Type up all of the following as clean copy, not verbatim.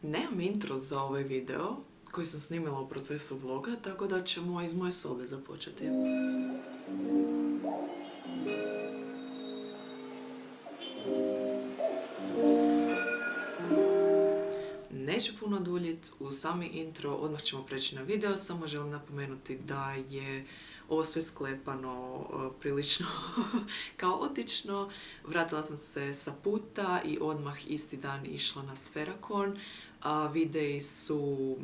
Nemam intro za ovaj video koji sam snimila u procesu vloga, tako da ćemo iz moje sobe započeti. Neću puno duljiti u sami intro, odmah ćemo preći na video, samo želim napomenuti da je ovo sve sklepano prilično kaotično. Vratila sam se sa puta i odmah isti dan išla na Sferakon. Videi su,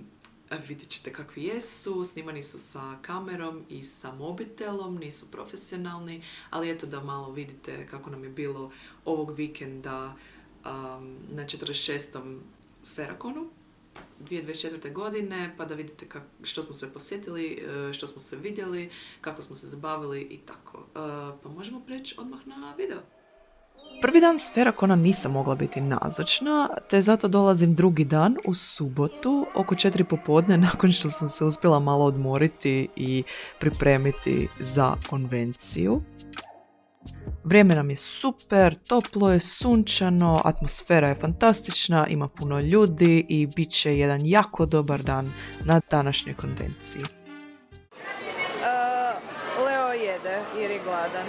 vidjet ćete kakvi jesu, snimani su sa kamerom i sa mobitelom, nisu profesionalni, ali eto da malo vidite kako nam je bilo ovog vikenda na 46. Sferakonu 2024. godine, pa da vidite što smo sve posjetili, što smo se vidjeli, kako smo se zabavili i tako. Pa možemo preći odmah na video. Prvi dan Sferakona nisam mogla biti nazočna, te zato dolazim drugi dan u subotu oko 4 popodne nakon što sam se uspjela malo odmoriti i pripremiti za konvenciju. Vrijeme nam je super, toplo je, sunčano, atmosfera je fantastična, ima puno ljudi i bit će jedan jako dobar dan na današnjoj konvenciji. Leo jede jer je gladan.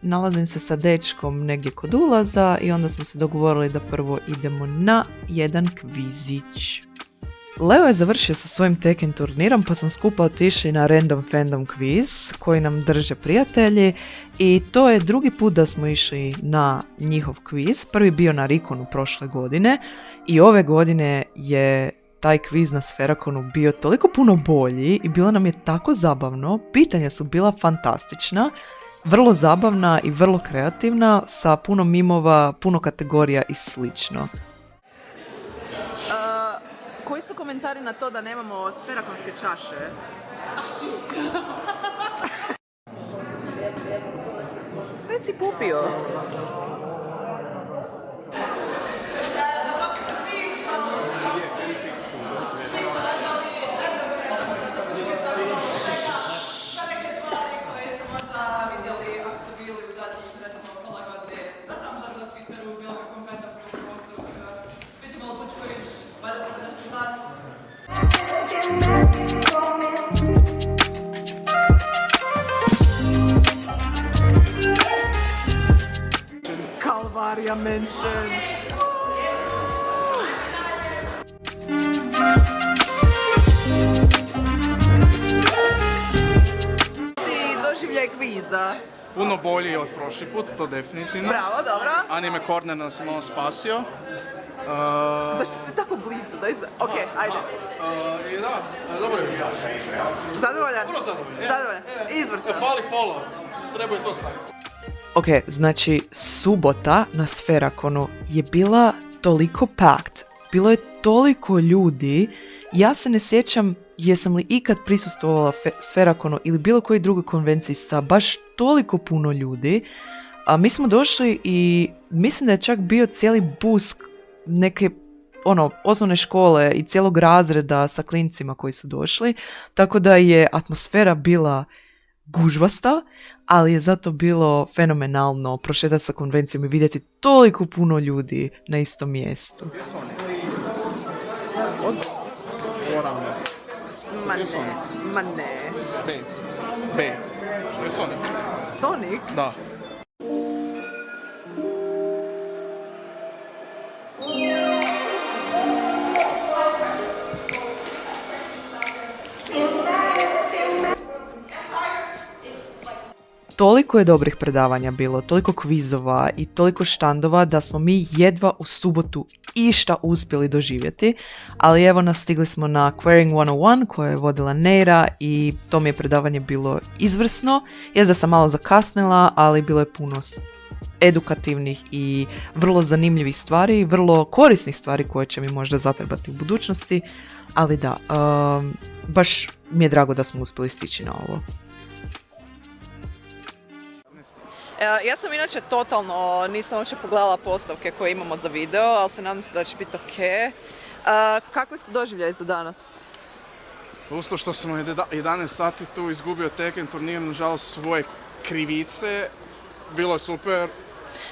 Nalazim se sa dečkom negdje kod ulaza i onda smo se dogovorili da prvo idemo na jedan kvizić. Leo je završio sa svojim Tekken turnirom pa sam skupa otišli na Random Fandom Quiz koji nam drže prijatelji i to je drugi put da smo išli na njihov kviz. Prvi bio na Rikonu prošle godine i ove godine je taj kviz na Sferakonu bio toliko puno bolji i bilo nam je tako zabavno. Pitanja su bila fantastična, vrlo zabavna i vrlo kreativna sa puno mimova, puno kategorija i slično. Koji su komentari na to da nemamo sferakonske čaše? Sve si popio. Kalvarija Mansion. Doživljaj kviza. Puno bolji od prošli put, to definitivno. Bravo, dobro. Anime Corner nas je malo spasio. Zašto si tako blizu? Ok, ajde. I da, dobro je. Zadovoljan? Vrlo zadovoljan. Zadovoljan. Izvrstan. Fali Fallout. Treba je to staviti. Ok, znači subota na Sferakonu je bila toliko packed, bilo je toliko ljudi, ja se ne sjećam jesam li ikad prisustvovala Sferakonu ili bilo kojoj drugoj konvenciji sa baš toliko puno ljudi. Mi smo došli i mislim da je čak bio cijeli bus neke osnovne škole i cijelog razreda sa klincima koji su došli, tako da je atmosfera bila gužvasta, ali je zato bilo fenomenalno prošetati sa konvencijom i vidjeti toliko puno ljudi na istom mjestu. Ma ne. B. To je Sonic. Sonic? Da. Toliko je dobrih predavanja bilo, toliko kvizova i toliko štandova da smo mi jedva u subotu išta uspjeli doživjeti, ali evo nas stigli smo na Querying 101 koje je vodila Neira i to mi je predavanje bilo izvrsno. Jest da sam malo zakasnila, ali bilo je puno edukativnih i vrlo zanimljivih stvari, vrlo korisnih stvari koje će mi možda zatrebati u budućnosti, ali da, baš mi je drago da smo uspjeli stići na ovo. Ja sam inače totalno nisam uopće pogledala postavke koje imamo za video, ali se nadam se da će biti ok. Kakve su doživljaje za danas? Usto što sam u 11 sati tu izgubio Tekken turnir, nažalost svoje krivice. Bilo je super,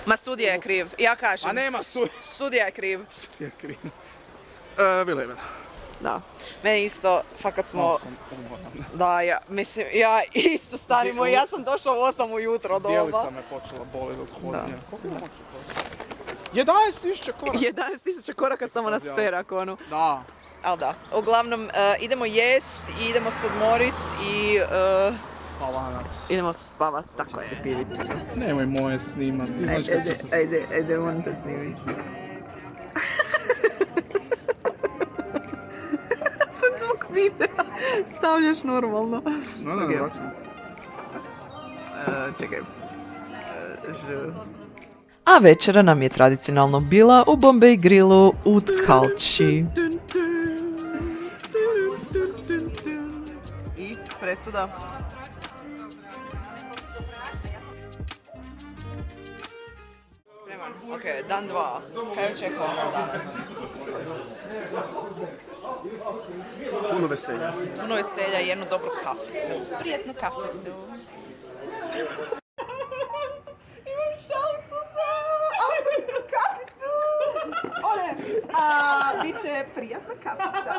Ma sudija je kriv, ja kažem. A nema Sudija je kriv. Sudija kriv. Vilevena. Da. Meni isto, fakat smo... Malo sam umoran. Da, ja isto stanimo, ja sam došla u 8 ujutro doma. Zdjelica me počela boliti od hodnja. Koliko je moći? 11.000 koraka. 11.000 koraka samo na Sferakonu. Da. Ali da, uglavnom idemo jest i idemo se odmorit i Spavanac. idemo spavat, tako je. Nemoj moje snimat. Ti znaš kako se... Ajde, moram te snimiti. Sad zvuk videa stavljaš normalno. No, da, Okay. vraćam. Čekaj. A večera nam je tradicionalno bila u Bombay Grillu u Tkalči. I presuda. Spreman, ok, dan 2. Kaj očekujemo za danas? Puno veselja. Puno veselja i jednu dobru kaficu. Prijetnu kaficu. Imam šalicu za austrijsku kaficu. Bit će prijatna kafica.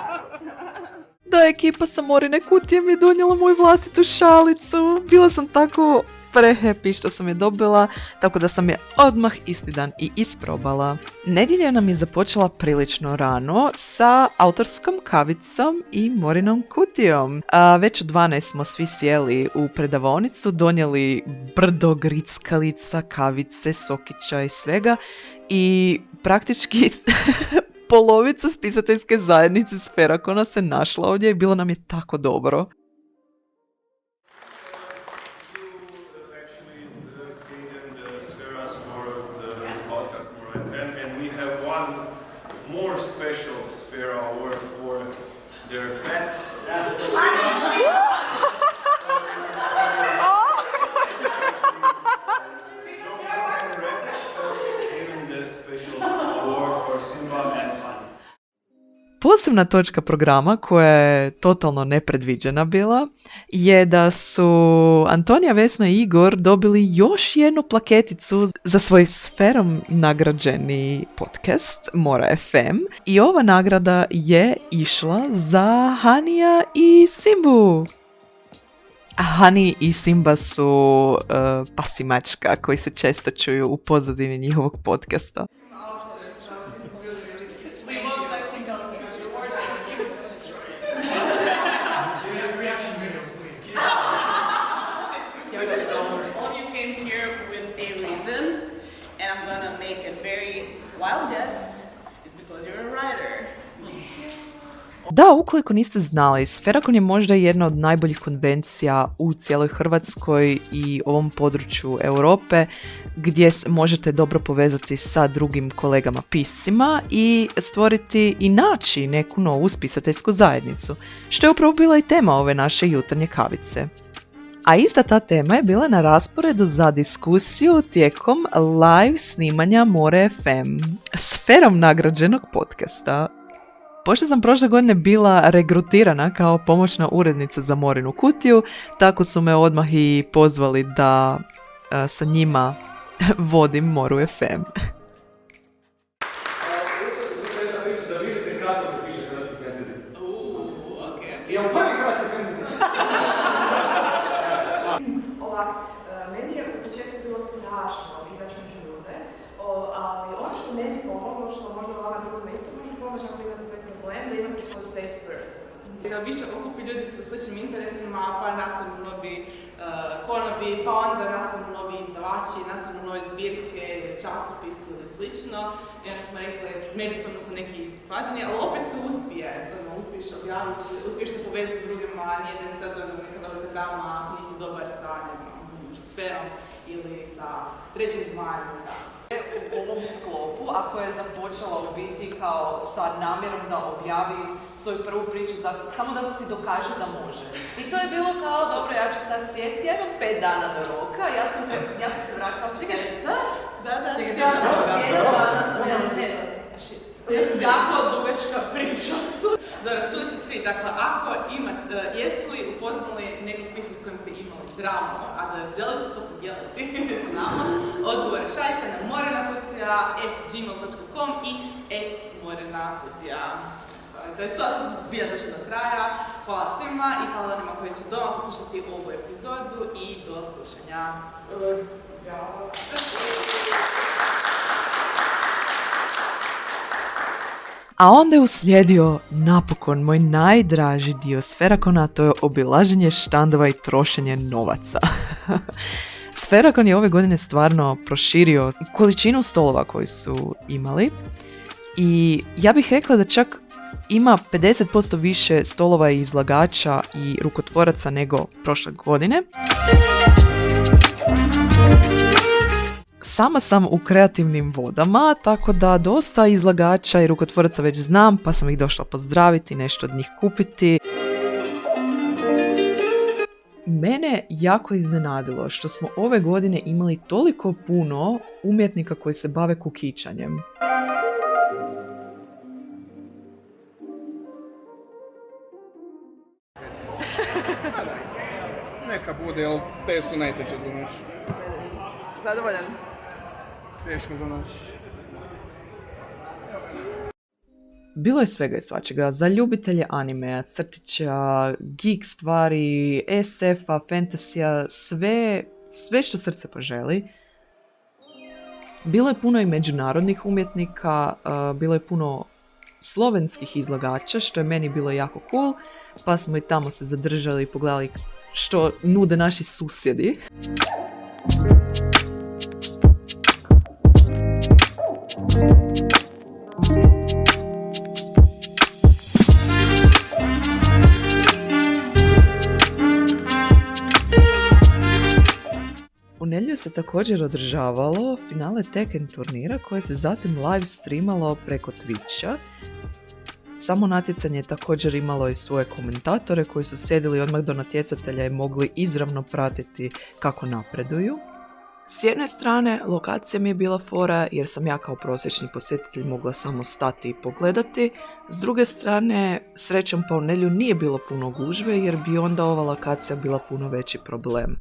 Da, ekipa sa Morine kutije mi je donijela moju vlastitu šalicu. Bila sam tako prehappy što sam je dobila, tako da sam je odmah isti dan i isprobala. Nedjelja nam je započela prilično rano sa autorskom kavicom i Morinom kutijom. Već u 12 smo svi sjeli u predavaonicu, donijeli brdo grickalica, kavice, sokića i svega i praktički polovica spisateljske zajednice Sferakona se našla ovdje i bilo nam je tako dobro. More special Sfera award for their pets. Given the special award for Simba and Hani. Posebna točka programa, koja je totalno nepredviđena bila, je da su Antonija, Vesna i Igor dobili još jednu plaketicu za svoj Sferom nagrađeni podcast Mora FM i ova nagrada je išla za Hanija i Simbu. Hani i Simba su pas i mačka koji se često čuju u pozadini njihovog podcasta. Da, ukoliko niste znali, Sferakon je možda jedna od najboljih konvencija u cijeloj Hrvatskoj i ovom području Europe gdje možete dobro povezati sa drugim kolegama piscima i stvoriti i naći neku novu spisateljsku zajednicu, što je upravo bila i tema ove naše jutarnje kavice. A ista ta tema je bila na rasporedu za diskusiju tijekom live snimanja More FM, Sferom nagrađenog podcasta. Pošto sam prošle godine bila regrutirana kao pomoćna urednica za Morinu kutiju, tako su me odmah i pozvali da sa njima vodim Moru FM. Da vidite kako se piše hrvatski fantasy. Je li prvi hrvatski fantasy? Ovak, meni je u početku bilo strašno izaći među ljude, ali ono što meni pomoglo, što možda vama drugom isto može pomoći ako imate taj problem, da imate svoju safe person. Da više okupi ljudi sa sličnim interesima, pa nastanu novi konovi, pa onda nastanu novi izdavači, nastanu nove zbirke, časopisi ili slično. I onda smo rekli, međusobno su neki isposvađani, ali opet se uspije. Uspiješ objaviti, uspiješ se povezati s drugima, nijedne sad neka velika drama ako nisi dobar sa, ne znam, Sferom ili sa trećim zmajem. U ovom sklopu, a koja je započela u biti kao sa namjerom da objavi svoju prvu priču, samo da si dokaže da može. I to je bilo kao, dobro, ja ću sad sjesti, ja imam 5 dana do roka, ja sam se vraćala s Čekaj, šta? Da, Čekaj, sjećam toga. To je tako dugačka priča. Dobro, čuli ste svi, dakle, ako imate, jeste li upoznali nekog pisca s kojim ste imali dramu, a da želite to podijeliti s nama, odgovore šaljite na morenakutija@gmail.com i @morenakutija. To je to, sad smo zbija došli do kraja. Hvala svima i hvala onima koji će doma poslušati ovu epizodu i do slušanja. A onda je uslijedio napokon moj najdraži dio Sferakona, a to je obilaženje štandova i trošenje novaca. Sferakon je ove godine stvarno proširio količinu stolova koji su imali i ja bih rekla da čak ima 50% više stolova i izlagača i rukotvoraca nego prošle godine. Sama sam u kreativnim vodama, tako da dosta izlagača i rukotvoraca već znam, pa sam ih došla pozdraviti, nešto od njih kupiti. Mene jako iznenadilo što smo ove godine imali toliko puno umjetnika koji se bave kukičanjem. Neka bude, jer te su najteže za noć. Zadovoljan? Teško za noć. Bilo je svega i svačega, za ljubitelje animea, crtića, geek stvari, SF-a, fantasija, sve što srce poželi. Bilo je puno i međunarodnih umjetnika, bilo je puno slovenskih izlagača, što je meni bilo jako cool, pa smo i tamo se zadržali i pogledali što nude naši susjedi. U nedjelju se također održavalo finale Tekken turnira koje se zatim live streamalo preko Twitcha. Samo natjecanje je također imalo i svoje komentatore koji su sjedili odmah do natjecatelja i mogli izravno pratiti kako napreduju. S jedne strane, lokacija mi je bila fora jer sam ja kao prosječni posjetitelj mogla samo stati i pogledati. S druge strane, srećom pa u nedjelju nije bilo puno gužve jer bi onda ova lokacija bila puno veći problem.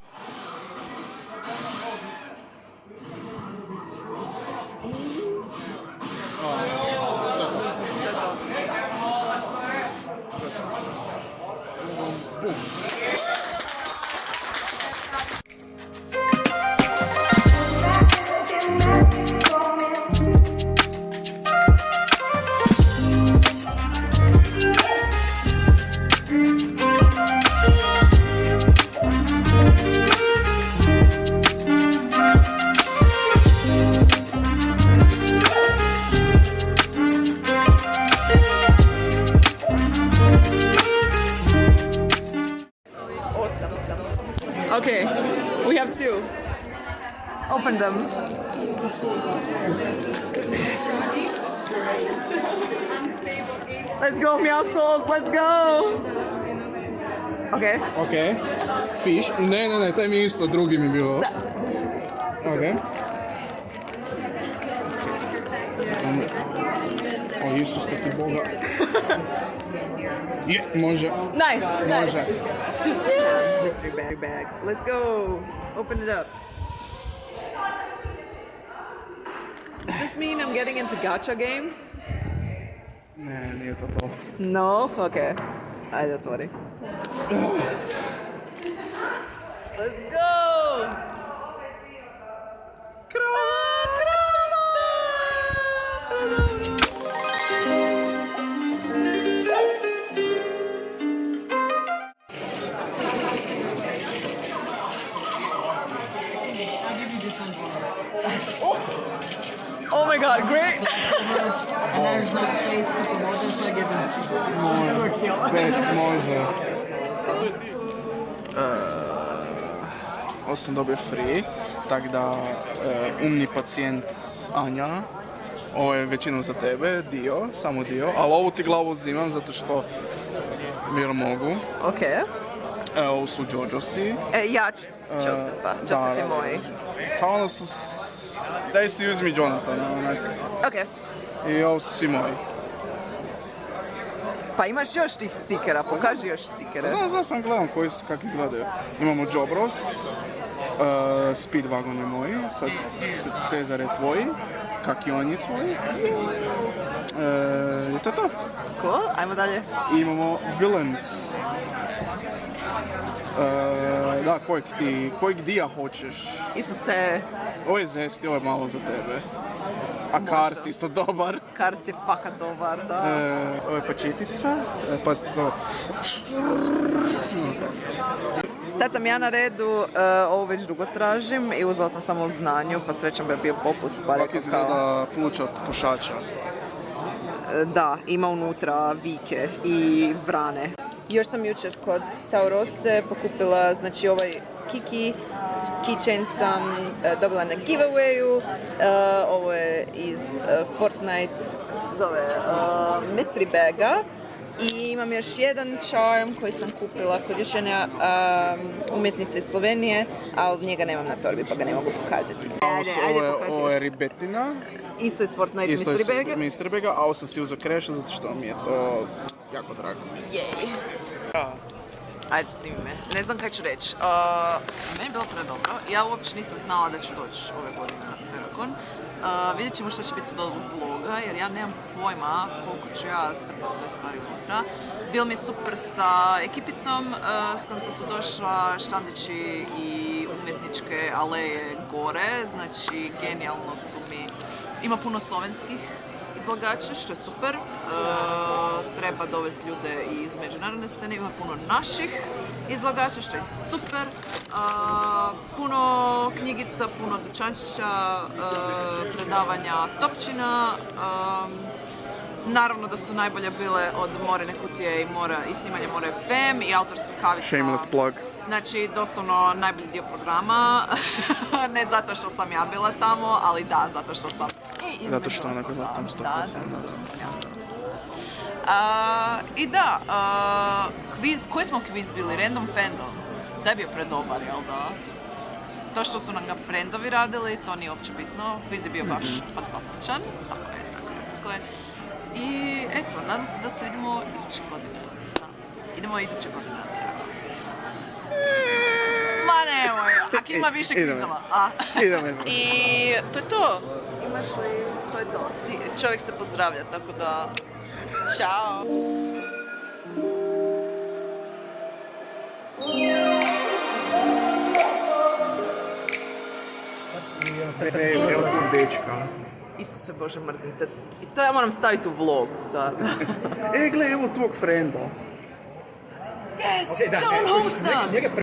Okay, we have two. Open them. Let's go, Meow Souls, let's go! Okay. Ok. Fish. Ne, taj mi je isto, drugi mi je bio. Ok. O, Isus te ti Boga. Je, može. Nice, Može. nice. Yeah. Mystery bag. Let's go. Open it up. Does this mean I'm getting into gacha games? Ne, nije to. No? Okay. Ajde, otvori. Let's go! Oh my god, great! And there's no space to promote them, so I give them Bet, može. Ovo sam dobio free, tako da umni pacijent Anja, ovo je većinom za tebe, samo dio, ali ovu ti glavu uzimam zato što jer mogu. Okay. Ovo su Jojosi. Ja, Josefa. Joseph je moj. Pa onda su, daj si uzmi Jonathan, onak. Okay. I ovo su svi moji. Pa imaš još tih stikera, pokaži još stikere. Znam, sam gledam koji su, kak izgledaju. Imamo Jobros, Speedwagon je moj, sad Cezar je tvoj, kak i on je tvoj. I to je to. Cool, ajmo dalje. I imamo Villains. Da, kojeg dija hoćeš? Isuse, Ovo je zesti, ovo je malo za tebe. A Cars isto dobar. Cars je fakat dobar, da. Ovo je pačitica. Pazite se ovo. Sad sam ja na redu, ovo već dugo tražim i uzela sam samo u znanju, pa srećom je bio popust, pa Kako rekao kao... izgleda pluća od pušača. Da, ima unutra vike i vrane. Još sam jučer kod Taurose pokupila, znači ovaj Kiki keychain sam dobila na giveawayu. Ovo je iz Fortnite, kako se zove, mystery baga. I imam još jedan charm koji sam kupila kod još jedne umjetnice iz Slovenije, ali njega nemam na torbi pa ga ne mogu pokazati. Ovo je ribetina. Isto iz Fortnite Isto je mystery baga. mystery baga, a ovo sam si uzeo kreša zato što mi je to jako drago. Jej. Ajde, snimi me. Ne znam kaj ću reći. Meni je bilo predobro. Ja uopće nisam znala da ću doći ove godine na Sferakon. Vidjet ćemo što će biti od ovog vloga, jer ja nemam pojma koliko ću ja strpati sve stvari unutra. Bilo mi je super sa ekipicom s kojom sam tu došla, štandići i umjetničke aleje gore. Znači, genijalno su mi. Ima puno slovenskih izlagača, što je super. Treba dovesti ljude i iz međunarodne scene. Ima puno naših izlagača, što je isto super. Puno knjigica, puno dućančića, predavanja Topčina. Naravno da su najbolje bile od Morine kutije i snimanja More FM i autorska kavica. Shameless plug. Znači, doslovno najbolji dio programa. Ne zato što sam ja bila tamo, ali da, zato što sam... Zato što ona bila tamo 100%. Da, zato što sam ja. I da, kviz, koji smo kviz bili? Random Fandom. Taj je bio predobar, jel da? To što su nam ga friendovi radili, to nije uopće bitno. Kviz je bio baš fantastičan. Tako je. I eto, nadam se da se vidimo iduće godine. Da. Idemo iduće godine na sve. Ma nemoj, ako ima više kvizova. Idemo. I to je to. Imaš li, to je to. Čovjek se pozdravlja, tako da... Ćao! Evo tu dečka. Isuse Bože, mrzim te. I to ja moram staviti u vlog sad. Gle, evo tvog frenda. Yes! John Hosta!